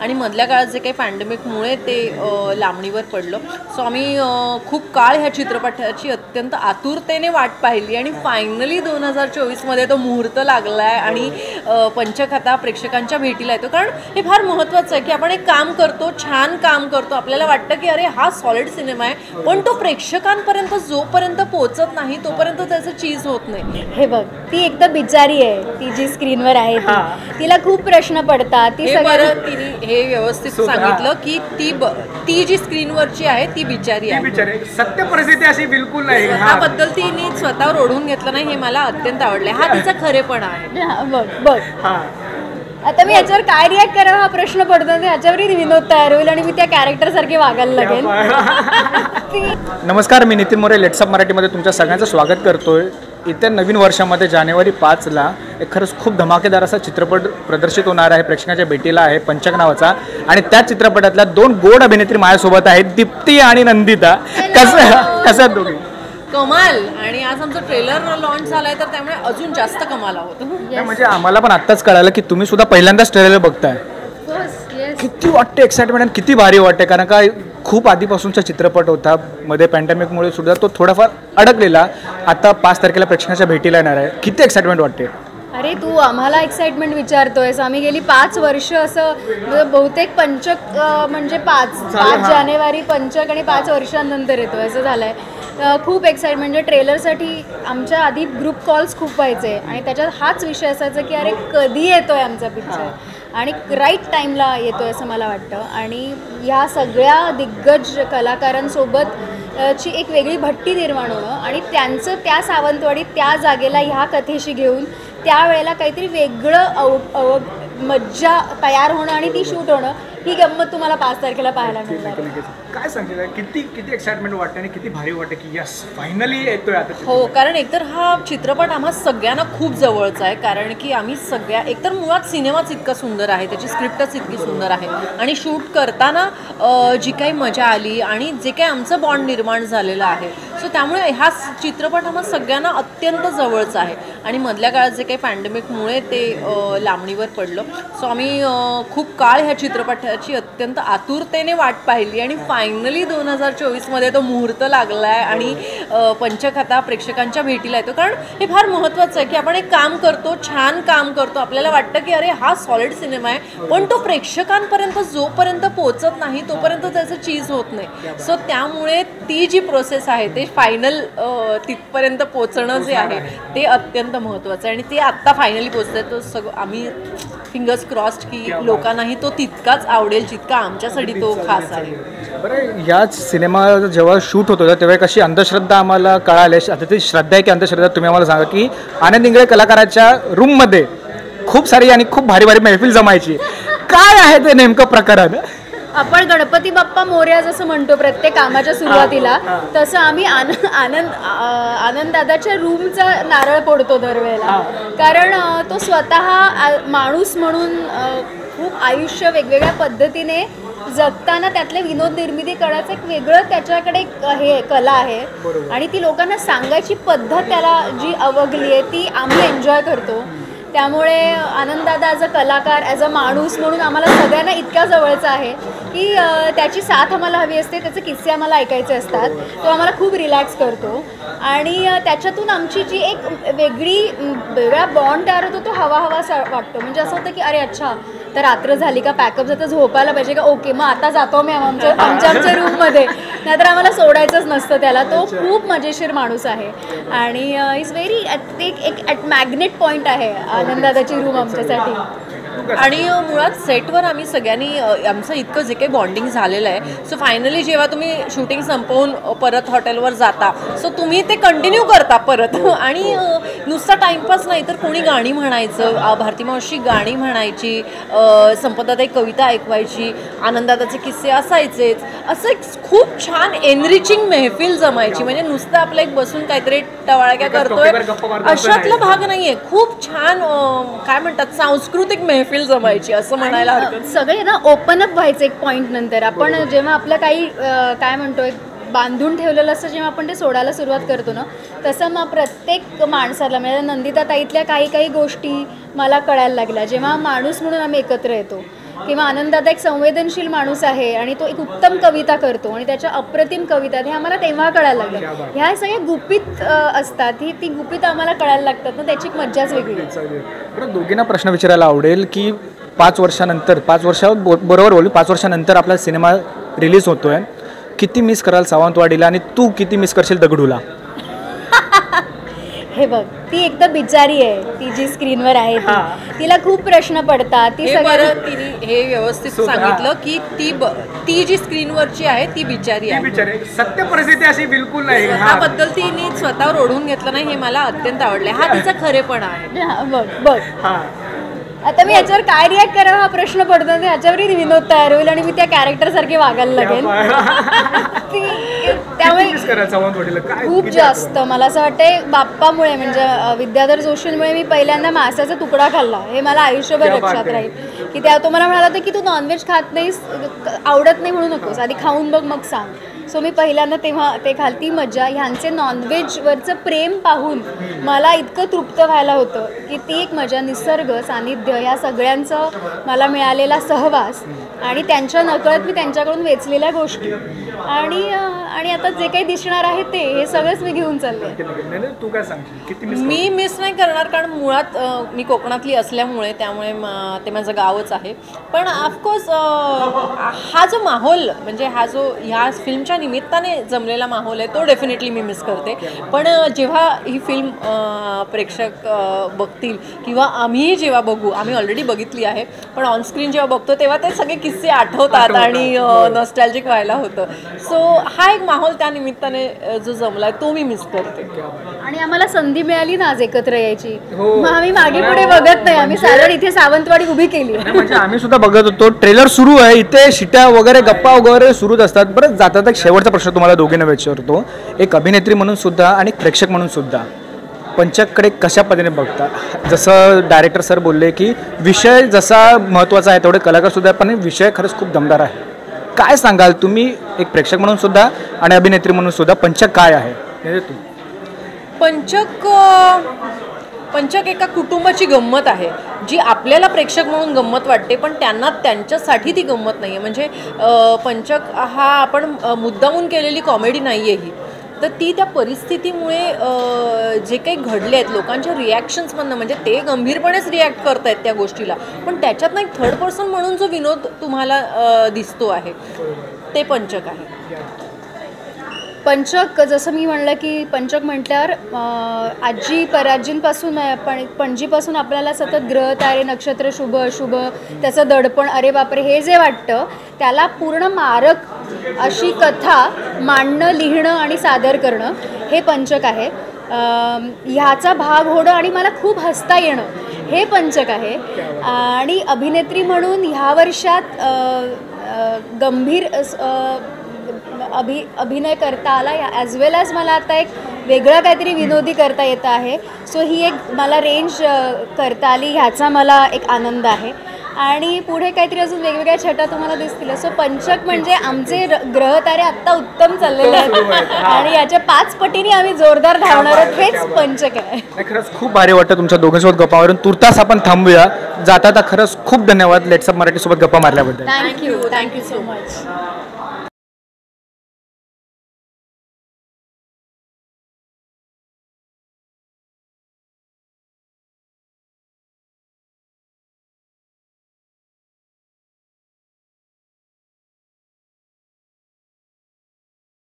आणि मधल्या काळात जे काही पॅन्डेमिकमुळे ते लांबणीवर पडलं. सो आम्ही खूप काळ ह्या चित्रपटाची अत्यंत आतुरतेने वाट पाहिली आणि फायनली 2024मध्ये तो मुहूर्त लागला आहे आणि पंचकथा प्रेक्षकांच्या भेटीला येतो. कारण हे फार महत्त्वाचं आहे की आपण एक काम करतो, छान काम करतो, आपल्याला वाटतं की अरे हा सॉलिड सिनेमा आहे, पण तो प्रेक्षकांपर्यंत जोपर्यंत पोहोचत नाही तोपर्यंत त्याचं चीज होत नाही. हे बघ, ती एक तर बिचारी आहे, ती जी स्क्रीनवर आहे तिला खूप प्रश्न पडतात. ती बरं तिने हे व्यवस्थित सांगितलं की ती जी स्क्रीनवरची आहे ती बिचारी आहे. सत्य परिस्थिती अशी बिलकुल नाही. त्याबद्दल तिने स्वतःवर ओढून घेतलं नाही, हे मला अत्यंत आवडलं. हा तिचा खरेपणा आहे. बघ आता मी याच्यावर काय रिॲक्ट करावं हा प्रश्न पडतो. याच्यावरही विनोद तयार होईल आणि मी त्या कॅरेक्टर सारखे वागायला लागेल. नमस्कार, मी नितीन मोरे लेट्सअप मराठीमध्ये तुमच्या सगळ्यांचं स्वागत करतोय. येत्या नवीन वर्षामध्ये जानेवारी 5ला एक खरंच खूप धमाकेदार असा चित्रपट प्रदर्शित होणार आहे, प्रेक्षकांच्या भेटीला आहे, पंचक नावाचा. आणि त्या चित्रपटातल्या 2 गोड अभिनेत्री माझ्यासोबत आहेत, दीप्ती आणि नंदिता. कसं दोघी कमाल. आणि आज आमचं ट्रेलर लॉन्च झालाय तर त्यामुळे अजून जास्त कमाल होतं. म्हणजे आम्हाला पण आत्ताच कळालं की तुम्ही सुद्धा पहिल्यांदाच ट्रेलर बघताय. किती वाटते एक्साइटमेंट आणि किती भारी वाटते, कारण का खूप आधीपासूनचा चित्रपट होता, मध्ये पॅन्डेमिकमुळे सुद्धा तो थोडाफार अडकलेला. आता 5 तारखेला प्रेक्षकांच्या भेटीला येणार आहे. किती एक्साइटमेंट वाटते? अरे तू आम्हाला एक्साइटमेंट विचारतोयस. आम्ही गेली 5 वर्ष असं बहुतेक पंचक म्हणजे 5 जानेवारी पंचक आणि 5 वर्षांनंतर येतो असं झालंय. खूप एक्साइटमेंट. म्हणजे ट्रेलरसाठी आमच्या आधी ग्रुप कॉल्स खूप व्हायचे आणि त्याच्यात हाच विषय असायचा की अरे कधी येतोय आमचा पिक्चर, आणि राईट टाईमला येतोय असं मला वाटतं. आणि ह्या सगळ्या दिग्गज कलाकारांसोबत ची एक वेगळी भट्टी निर्माण होणं आणि त्यांचं त्या सावंतवाडीत त्या जागेला ह्या कथेशी घेऊन त्यावेळेला काहीतरी वेगळं मज्जा तयार होणं आणि ती शूट होणं, ही गंमत तुम्हाला 5 तारखेला पाहायला मिळणार. काय सांगितलं, किती एक्साइटमेंट वाटते आणि किती भारी वाटते की यस फायनली येतोय आता. हो, कारण एकतर हा चित्रपट आम्हा सगळ्यांना खूप जवळचा आहे. कारण की आम्ही एकतर मुळात सिनेमाच इतका सुंदर आहे, त्याची स्क्रिप्टच इतकी सुंदर आहे आणि शूट करताना जी काही मजा आली आणि जे काही आमचं बॉन्ड निर्माण झालेलं आहे, सो त्यामुळे हा चित्रपट आम्हा सगळ्यांना अत्यंत जवळचा आहे. आणि मधल्या काळात जे काही पॅन्डेमिकमुळे ते लांबणीवर पडलं. सो आम्ही खूप काळ ह्या चित्रपटाची अत्यंत आतुरतेने वाट पाहिली आणि फायनली 2024मध्ये तो मुहूर्त लागला आहे आणि पंचकथा प्रेक्षकांच्या भेटीला येतो. कारण हे फार महत्त्वाचं आहे की आपण एक काम करतो, छान काम करतो, आपल्याला वाटतं की अरे हा सॉलिड सिनेमा आहे, पण तो प्रेक्षकांपर्यंत जोपर्यंत पोहोचत नाही तोपर्यंत त्याचं चीज होत नाही. सो त्यामुळे ती जी प्रोसेस आहे ते फायनल तिथपर्यंत पोचणं जे आहे ते अत्यंत महत्त्वाचं आहे आणि ते आत्ता फायनली पोचतंय. तो सगळं आम्ही फिंगर्स क्रॉस्ड की लोकांनाही तो तितकाच आवडेल जितका आमच्यासाठी तो खास आहे. बरं, याच सिनेमा जेव्हा शूट होत होता तेव्हा कशी अंधश्रद्धा आम्हाला कळाली. आता ती श्रद्धा आहे की अंधश्रद्धा, तुम्ही आम्हाला सांगा. की आनंद इंगळे कलाकाराच्या रूममध्ये खूप सारी आणि खूखूप भारी भारी महफिल जमायची. काय आहे ते नेमकं प्रकरण? आपण गणपती बाप्पा मोरया जसं म्हणतो प्रत्येक कामाच्या सुरुवातीला, तसं आम्ही आनंद दादाच्या रूमचा नारळ फोडतो दरवेळेला. कारण तो स्वतः माणूस म्हणून खूप आयुष्य वेगवेगळ्या पद्धतीने जगताना त्यातले विनोद निर्मिती करण्याचं एक वेगळं त्याच्याकडे हे कला आहे आणि ती लोकांना सांगायची पद्धत त्याला जी अवगली आहे ती आम्ही एन्जॉय करतो. त्यामुळे आनंददादा ॲज अ कलाकार, ॲज अ माणूस म्हणून आम्हाला सगळ्यांना इतक्या जवळचा आहे की त्याची साथ आम्हाला हवी असते, त्याचे किस्से आम्हाला ऐकायचे असतात, तो आम्हाला खूप रिलॅक्स करतो. आणि त्याच्यातून आमची जी एक वेगळा बॉन्ड तयार होतो तो हवा वाटतो. म्हणजे असं होतं की अरे अच्छा, तर रात्र झाली का, पॅकअप जातं, झोपायला पाहिजे का, ओके मग आता जातो मी आमच्या रूममध्ये, नाहीतर आम्हाला सोडायचंच नसतं त्याला. तो खूप मजेशीर माणूस आहे आणि इज व्हेरी एक मॅग्नेट पॉईंट आहे आनंददादाची रूम आमच्यासाठी. आणि मुळात सेटवर आम्ही सगळ्यांनी आमचं इतकं जे काही बॉन्डिंग झालेलं आहे. सो फायनली जेव्हा तुम्ही शूटिंग संपवून परत हॉटेलवर जाता, सो तुम्ही ते कंटिन्यू करता परत. आणि नुसता टाईमपास नाही तर कोणी गाणी म्हणायचं, भारती मावशी गाणी म्हणायची, संपदाताई कविता ऐकवायची, आनंददादाचे किस्से असायचेच. असं एक खूप छान एनरिचिंग महफिल जमायची. म्हणजे नुसतं आपलं एक बसून काहीतरी टवाळक्या करतोय अशातला भाग नाही आहे. खूप छान काय म्हणतात सांस्कृतिक महफिल जमायची असं म्हणायला हरकत. सगळे ना ओपन अप व्हायचं एक पॉईंट नंतर. आपण जेव्हा आपलं काही काय म्हणतोय बांधून ठेवलेलं असतं, जेव्हा आपण ते सोडायला सुरुवात करतो ना, तसं मग प्रत्येक माणसाला म्हणजे नंदिता ताईतल्या काही गोष्टी मला कळायला लागल्या जेव्हा माणूस म्हणून आम्ही एकत्र येतो. किंवा आनंददादा एक संवेदनशील माणूस आहे आणि तो एक उत्तम कविता करतो आणि त्याच्या अप्रतिम कविता हे आम्हाला तेव्हा कळायला लागलं. ह्या सगळ्या गुपित असतात, ती गुपित आम्हाला कळायला लागतात ना, त्याची एक मज्जाच वेगळी. बरं, दोघींना प्रश्न विचारायला आवडेल की 5 वर्षानंतर, 5 वर्षावर बरोबर बोलू, 5 वर्षानंतर आपला सिनेमा रिलीज होतोय, किती मिस कराल सावंतवाडीला आणि तू किती मिस करशील दगडूला? हे बघ, ती एक तर बिचारी आहे, ती जी स्क्रीनवर आहे तिला खूप प्रश्न पडतात. ती सगळं तिने हे व्यवस्थित सांगितलं की ती जी स्क्रीनवरची आहे ती बिचारी आहे. सत्य परिस्थिती अशी बिलकुल नाही. त्याबद्दल तिने स्वतःवर ओढून घेतलं नाही, हे मला अत्यंत आवडले. हा तिचा खरेपणा आहे. बघ आता मी याच्यावर काय रिॲक्ट करावं हा प्रश्न पडतो, ह्याच्यावरही विनोद तयार होईल आणि मी त्या कॅरेक्टर सारखी वागायला लागेल. त्यामुळे खूप जास्त मला असं वाटतंय बाप्पामुळे, म्हणजे विद्याधर जोशींमुळे मी पहिल्यांदा मांसाचा तुकडा खाल्ला. हे मला आयुष्यभर लक्षात राहील की त्या तो मला म्हणाला होता की तू नॉनव्हेज खात नाहीस, आवडत नाही म्हणू नकोस, आधी खाऊन बघ मग सांग. सो मी पहिल्यांदा तेव्हा ते खालती मज्जा, ह्यांचे नॉनव्हेजवरचं प्रेम पाहून मला इतकं तृप्त व्हायला होतं की ती एक मजा, निसर्ग सानिध्य, ह्या सगळ्यांचं मला मिळालेला सहवास आणि त्यांच्या नकळत मी त्यांच्याकडून वेचलेल्या गोष्टी आणि आता जे काही दिसणार आहे ते हे सगळंच मी घेऊन चालले. तू काय सांगशील? मी मिस नाही करणार, कारण मुळात मी कोकणातली असल्यामुळे, त्यामुळे ते माझं गावच आहे. पण ऑफकोर्स हा जो माहोल, म्हणजे हा जो ह्या फिल्मच्या निमित्ताने जमलेला माहोल आहे तो डेफिनेटली मी मिस करते. पण जेव्हा ही फिल्म प्रेक्षक बघतील किंवा आम्हीही जेव्हा बघू, आम्ही ऑलरेडी बघितली आहे, पण ऑनस्क्रीन जेव्हा बघतो तेव्हा ते सगळे किस्से आठवतात आणि नॉस्टॅल्जिक व्हायला होतं. सो हा एक माहोल त्या निमित्ताने जो जमलाय तो मी मिस करते. आणि आम्हाला संधी मिळाली ना आज एकत्र यायची, मग आम्ही मागे पुढे बघत नाही, आम्ही साधारण इथे सावंतवाडी उभी केली. म्हणजे आम्ही सुद्धा बघत होतो, ट्रेलर सुरू आहे, इथे शिट्या वगैरे गप्पा वगैरे सुरूच असतात. बरं, जातात एक शेवटचा प्रश्न तुम्हाला दोघींना विचारतो, एक अभिनेत्री म्हणून सुद्धा आणि प्रेक्षक म्हणून सुद्धा पंचककडे कशा पद्धतीने बघता? जसं डायरेक्टर सर बोलले की विषय जसा महत्त्वाचा आहे तेवढे कलाकार सुद्धा, पण विषय खरंच खूप दमदार आहे. काय सांगाल तुम्ही एक प्रेक्षक म्हणून सुद्धा आणि अभिनेत्री म्हणून सुद्धा, पंचक काय आहे? तू पंचक एका कुटुंबाची गंमत आहे, जी आपल्याला प्रेक्षक म्हणून गंमत वाटते, पण त्यांना त्यांच्यासाठी ती गंमत नाही आहे. म्हणजे पंचक हा आपण मुद्दामून केलेली कॉमेडी नाही आहे ही, तर ती त्या परिस्थितीमुळे जे काही घडले आहेत लोकांच्या रिॲक्शन्समधनं, म्हणजे ते गंभीरपणेच रिॲक्ट करत आहेत त्या गोष्टीला, पण त्याच्यातनं एक थर्ड पर्सन म्हणून जो विनोद तुम्हाला दिसतो आहे ते पंचक आहे. पंचक, जसं मी म्हणलं की पंचक म्हटल्यावर आजींपासून पणजीपासून आपल्याला सतत ग्रह तारे नक्षत्र शुभ अशुभ त्याचं दडपण, अरे बापरे, हे जे वाटतं त्याला पूर्ण मारक अशी कथा मांडणं, लिहिणं आणि सादर करणं हे पंचक आहे. ह्याचा भाग होणं आणि मला खूप हसता येणं हे पंचक आहे. आणि अभिनेत्री म्हणून ह्या वर्षात गंभीर अभिनय करता आला, ॲज वेल ॲज मला आता एक वेगळा काहीतरी विनोदी करता येतं आहे. सो ही एक मला रेंज करता आली, ह्याचा मला एक आनंद आहे. आणि पुढे काहीतरी अजून वेगवेगळ्या छटा तुम्हाला दिसतील. सो पंचक म्हणजे आमचे ग्रहतारे आत्ता उत्तम चाललेले आहेत आणि याच्या 5 पटीने आम्ही जोरदार धावणार आहोत, हेच पंचक आहे. खरंच खूप भारी वाटतं तुमच्या दोघांसोबत गप्पा मारून. तुर्तास आपण थांबूया, जाता खरंच खूप धन्यवाद लेट्सअप मराठी सोबत गप्पा मारल्याबद्दल. Thank you so much.